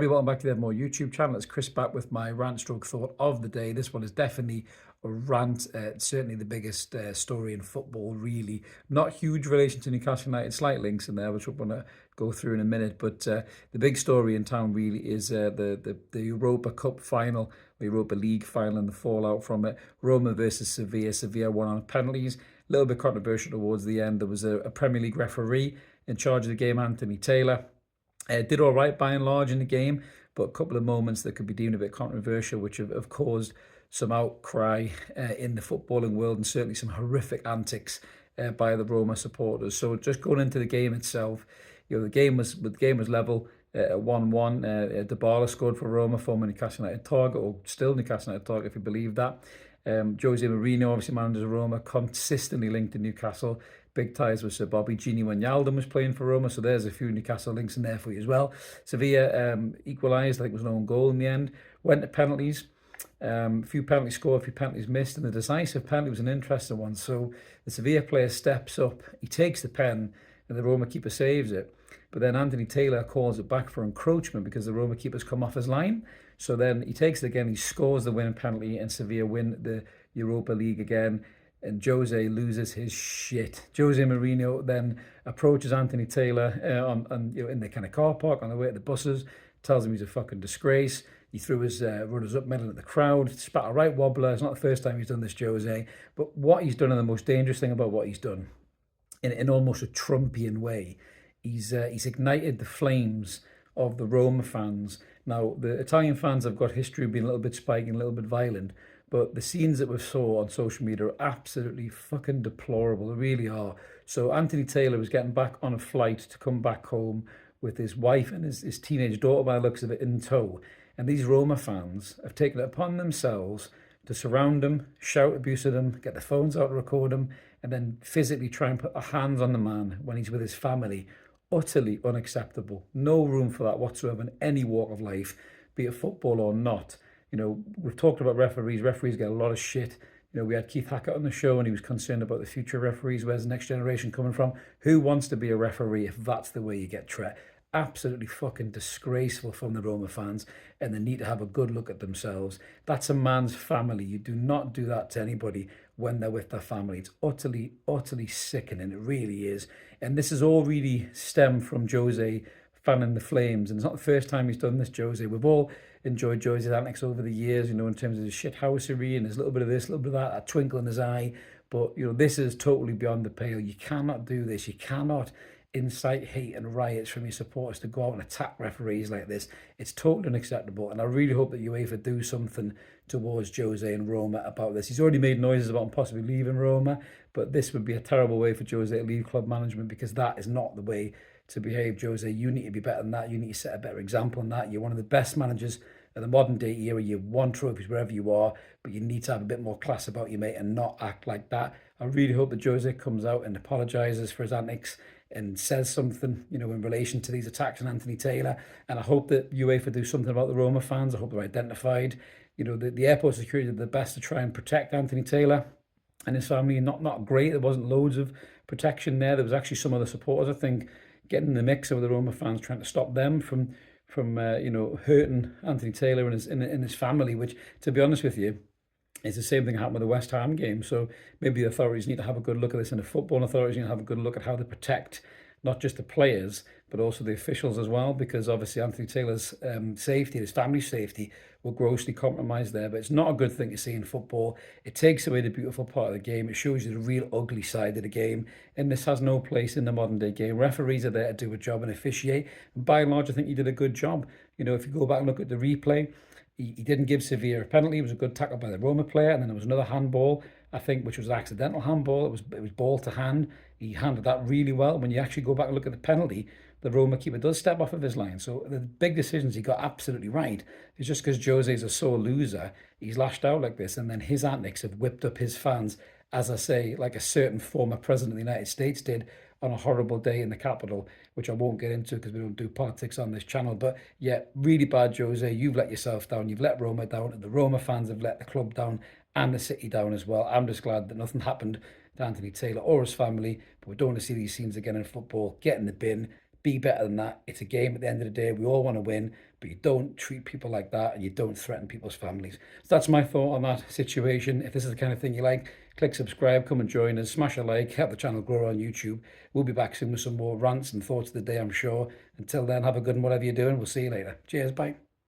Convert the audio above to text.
everybody, welcome back to the Evermore YouTube channel. It's Chris back with my rant stroke thought of the day. This one is definitely a rant. It's certainly the biggest story in football, really. Not huge relation to Newcastle United, slight links in there, which we're going to go through in a minute. But the big story in town really is the Europa Cup final, the Europa League final, and the fallout from it. Roma versus Sevilla. Sevilla won on penalties. A little bit controversial towards the end. There was a Premier League referee in charge of the game, Anthony Taylor. Did all right by and large in the game, but a couple of moments that could be deemed a bit controversial, which have caused some outcry in the footballing world, and certainly some horrific antics by the Roma supporters. So just going into the game itself, the game was level at 1-1. Deplorable scored for Roma, former Newcastle United target, or still Newcastle United target if you believe that. José Mourinho, obviously manages Roma, consistently linked to Newcastle. Big ties with Sir Bobby. Gini Wijnaldum was playing for Roma, so there's a few Newcastle links in there for you as well. Sevilla equalised, I think it was an own goal in the end. Went to penalties. A few penalties scored, a few penalties missed, and the decisive penalty was an interesting one. So the Sevilla player steps up, he takes the pen, and the Roma keeper saves it. But then Anthony Taylor calls it back for encroachment because the Roma keeper's come off his line. So then he takes it again, he scores the winning penalty, and Sevilla win the Europa League again. And Jose loses his shit. Jose Mourinho then approaches Anthony Taylor in the kind of car park on the way to the buses, tells him he's a fucking disgrace. He threw his runners-up medal at the crowd, spat a right wobbler. It's not the first time he's done this, Jose. But what he's done, and the most dangerous thing about what he's done, in almost a Trumpian way, he's ignited the flames of the Roma fans. Now, the Italian fans have got history of being a little bit spiky and a little bit violent, but the scenes that we saw on social media are absolutely fucking deplorable. They really are. So Anthony Taylor was getting back on a flight to come back home with his wife and his teenage daughter, by the looks of it, in tow. And these Roma fans have taken it upon themselves to surround him, shout abuse at him, get their phones out to record him, and then physically try and put their hands on the man when he's with his family. Utterly unacceptable. No room for that whatsoever in any walk of life, be it football or not. We've talked about referees. Referees get a lot of shit. We had Keith Hackett on the show, and he was concerned about the future referees. Where's the next generation coming from? Who wants to be a referee if that's the way you get treated? Absolutely fucking disgraceful from the Roma fans, and they need to have a good look at themselves. That's a man's family. You do not do that to anybody when they're with their family. It's utterly, utterly sickening. It really is. And this is all really stemmed from Jose fanning the flames. And it's not the first time he's done this, Jose. We've all enjoyed Jose's antics over the years, in terms of his shithousery, and there's a little bit of this, a little bit of that, a twinkle in his eye. But, this is totally beyond the pale. You cannot do this. You cannot incite hate and riots from your supporters to go out and attack referees like this. It's totally unacceptable, and I really hope that UEFA do something towards Jose and Roma about this. He's already made noises about him possibly leaving Roma, but this would be a terrible way for Jose to leave club management, because that is not the way to behave, Jose. You need to be better than that. You need to set a better example than that. You're one of the best managers of the modern day era. You've won trophies wherever you are, but you need to have a bit more class about you, mate, and not act like that. I really hope that Jose comes out and apologises for his antics and says something, in relation to these attacks on Anthony Taylor. And I hope that UEFA do something about the Roma fans. I hope they're identified. The airport security did the best to try and protect Anthony Taylor and his family. Not great. There wasn't loads of protection there. There was actually some other supporters, I think, getting in the mix with the Roma fans, trying to stop them from hurting Anthony Taylor and his family, which, to be honest with you, it's the same thing happened with the West Ham game. So maybe the authorities need to have a good look at this, and the football authorities need to have a good look at how they protect not just the players, but also the officials as well, because obviously Anthony Taylor's safety, his family's safety, will grossly compromised there. But it's not a good thing to see in football. It takes away the beautiful part of the game. It shows you the real ugly side of the game, and this has no place in the modern day game. Referees are there to do a job and officiate, and by and large, I think he did a good job. If you go back and look at the replay, he didn't give Sevilla a penalty. It was a good tackle by the Roma player, and then there was another handball, I think, which was an accidental handball. It was ball to hand. He handled that really well. When you actually go back and look at the penalty, the Roma keeper does step off of his line. So the big decisions he got absolutely right. It's just because Jose's a sore loser, he's lashed out like this, and then his antics have whipped up his fans, as I say, like a certain former president of the United States did on a horrible day in the capital, which I won't get into because we don't do politics on this channel. But yeah, really bad, Jose. You've let yourself down. You've let Roma down, and the Roma fans have let the club down and the city down as well. I'm just glad that nothing happened to Anthony Taylor or his family, but we don't want to see these scenes again in football. Get in the bin. Be better than that. It's a game at the end of the day. We all want to win, but you don't treat people like that and you don't threaten people's families. So that's my thought on that situation. If this is the kind of thing you like, click subscribe, come and join us, smash a like, help the channel grow on YouTube. We'll be back soon with some more rants and thoughts of the day, I'm sure. Until then, have a good one, whatever you're doing. We'll see you later. Cheers, bye.